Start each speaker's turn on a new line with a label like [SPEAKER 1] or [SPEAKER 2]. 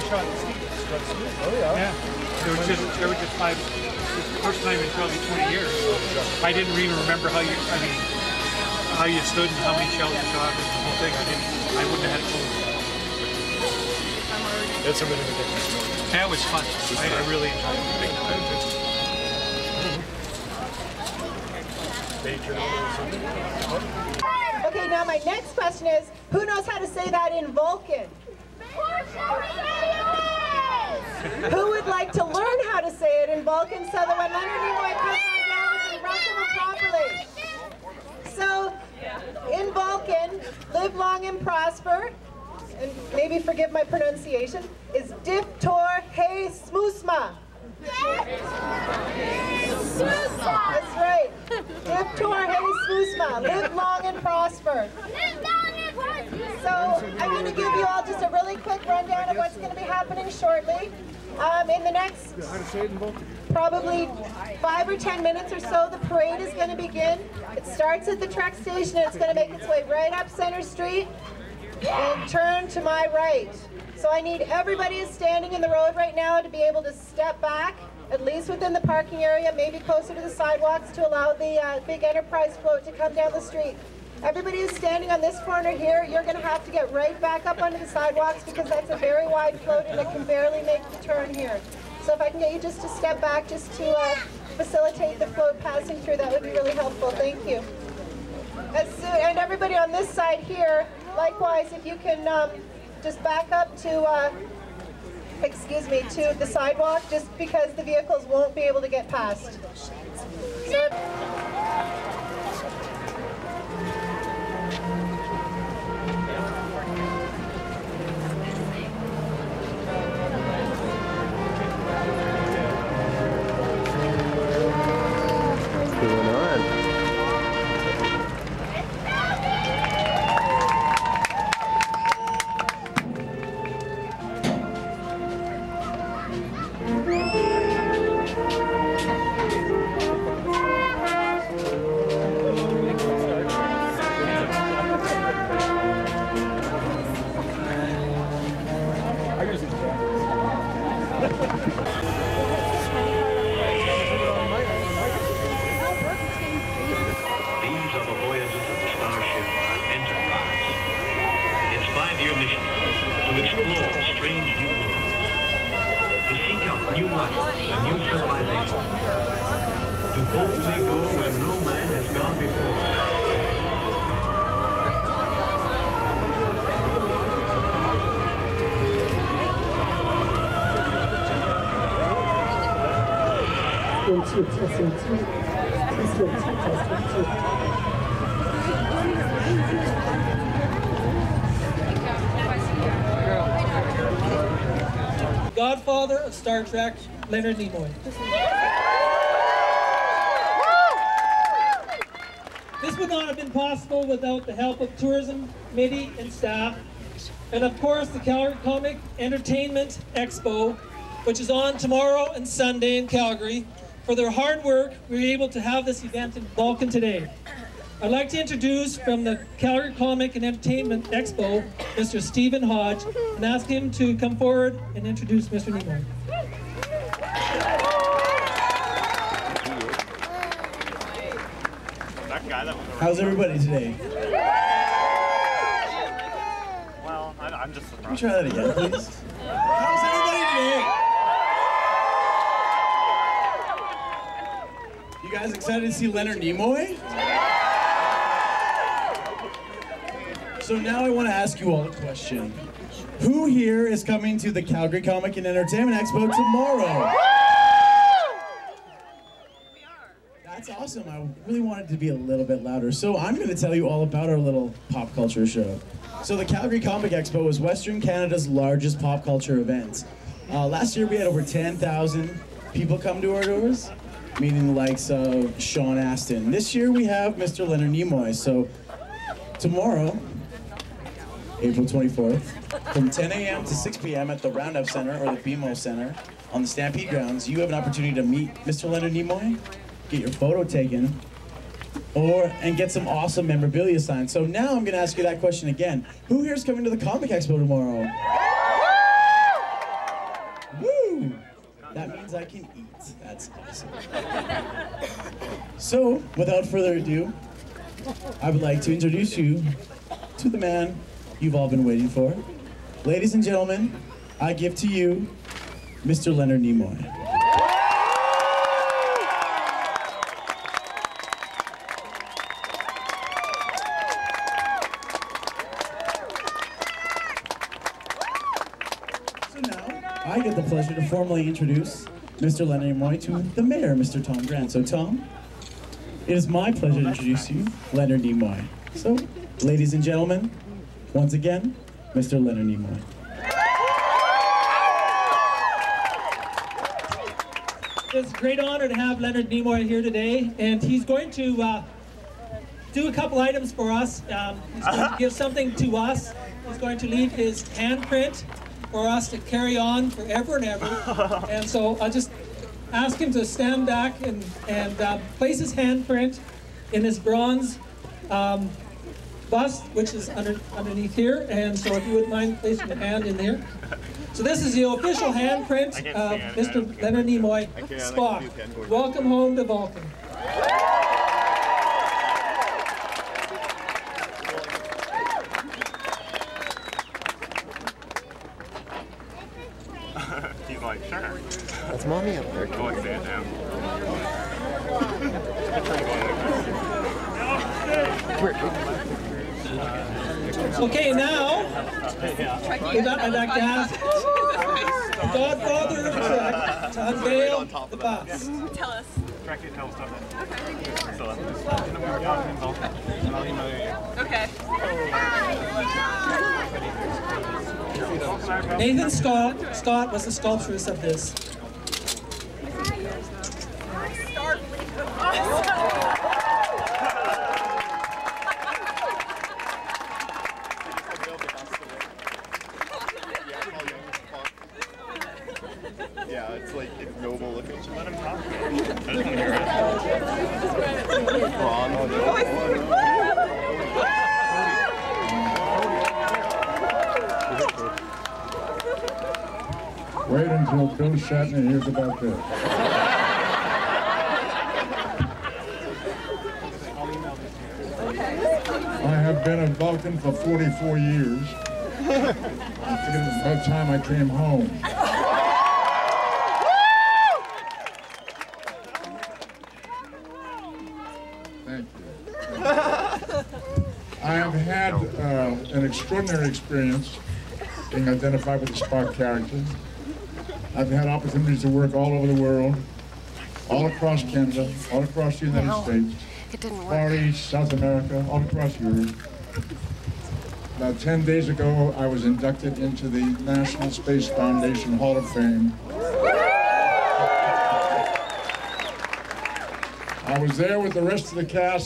[SPEAKER 1] shot at Steve.
[SPEAKER 2] Oh yeah.
[SPEAKER 1] Yeah. There were just five. It's the first time in probably 20 years. I didn't even remember how you stood and how many shells you shot and the whole thing. I wouldn't have had a clue.
[SPEAKER 2] It's a really ridiculous movie.
[SPEAKER 1] That was fun. I really enjoyed it.
[SPEAKER 3] Okay, now my next question is, who knows how to say that in Vulcan? Who would like to learn how to say it in Vulcan so that when Leonard Nimoy comes on down, we can welcome him properly? So, in Vulcan, live long and prosper, and maybe forgive my pronunciation, is Diptor Hey Smoosma. That's right. Diptor Hey Smoosma. Live long and prosper. So I'm going to give you all just a really quick rundown of what's going to be happening shortly. In the next probably 5 or 10 minutes or so, the parade is going to begin. It starts at the truck station and it's going to make its way right up Center Street and turn to my right. So I need everybody who's standing in the road right now to be able to step back, at least within the parking area, maybe closer to the sidewalks to allow the big Enterprise float to come down the street. Everybody who's standing on this corner here, you're going to have to get right back up onto the sidewalks because that's a very wide float and it can barely make the turn here. So if I can get you just to step back just to facilitate the float passing through, that would be really helpful. Thank you. And everybody on this side here, likewise, if you can just back up to, to the sidewalk, just because the vehicles won't be able to get past. So,
[SPEAKER 4] Godfather of Star Trek, Leonard Nimoy. This would not have been possible without the help of tourism, committee, and staff, and of course the Calgary Comic Entertainment Expo, which is on tomorrow and Sunday in Calgary. For their hard work, we were able to have this event in Vulcan today. I'd like to introduce from the Calgary Comic and Entertainment Expo, Mr. Stephen Hodge, and ask him to come forward and introduce Mr. Nimoy.
[SPEAKER 5] How's everybody today?
[SPEAKER 6] Well, I'm just surprised.
[SPEAKER 5] Can we try that again, please? How's everybody today? You guys excited to see Leonard Nimoy? So now I want to ask you all a question. Who here is coming to the Calgary Comic and Entertainment Expo tomorrow? That's awesome. I really wanted to be a little bit louder. So I'm going to tell you all about our little pop culture show. So the Calgary Comic Expo is Western Canada's largest pop culture event. Last year we had over 10,000 people come to our doors, meaning the likes of Sean Astin. This year we have Mr. Leonard Nimoy. So tomorrow, April 24th, from 10 a.m. to 6 p.m. at the Roundup Center or the BMO Center on the Stampede grounds, you have an opportunity to meet Mr. Leonard Nimoy, get your photo taken, and get some awesome memorabilia signed. So now I'm going to ask you that question again. Who here is coming to the Comic Expo tomorrow? I can eat. That's awesome. So, without further ado, I would like to introduce you to the man you've all been waiting for. Ladies and gentlemen, I give to you Mr. Leonard Nimoy. So now, I get the pleasure to formally introduce Mr. Leonard Nimoy to the mayor, Mr. Tom Grant. So Tom, it is my pleasure to introduce you, Leonard Nimoy. So, ladies and gentlemen, once again, Mr. Leonard Nimoy.
[SPEAKER 4] It's a great honor to have Leonard Nimoy here today, and he's going to do a couple items for us. He's going to give something to us. He's going to leave his handprint for us to carry on forever and ever. And so I'll just ask him to stand back and place his handprint in his bronze bust, which is underneath here. And so if you wouldn't mind placing your hand in there. So this is the official handprint of Mr. Leonard Nimoy, Spock. Welcome home to Vulcan.
[SPEAKER 6] He's like, sure.
[SPEAKER 2] That's mommy up there.
[SPEAKER 6] Go and stand down.
[SPEAKER 4] Okay, now I'd like to ask the Godfather of Trek to unveil the bus.
[SPEAKER 7] Tell us.
[SPEAKER 6] Trek it, tell us stuff.
[SPEAKER 7] Okay.
[SPEAKER 6] So, I'll email you.
[SPEAKER 7] Okay.
[SPEAKER 4] Nathan Scott was the sculptress of this.
[SPEAKER 2] Yeah, it's like it's noble looking.
[SPEAKER 6] Let him talk. I just want to hear it.
[SPEAKER 8] Wait until Bill Shatner hears about this. I have been at Vulcan for 44 years. I figured it was about time I came home. Thank you. I have had an extraordinary experience being identified with the Spock character. I've had opportunities to work all over the world, all across Canada, all across the United States,
[SPEAKER 7] It didn't work.
[SPEAKER 8] Far East, South America, all across Europe. About 10 days ago, I was inducted into the National Space Foundation Hall of Fame. I was there with the rest of the cast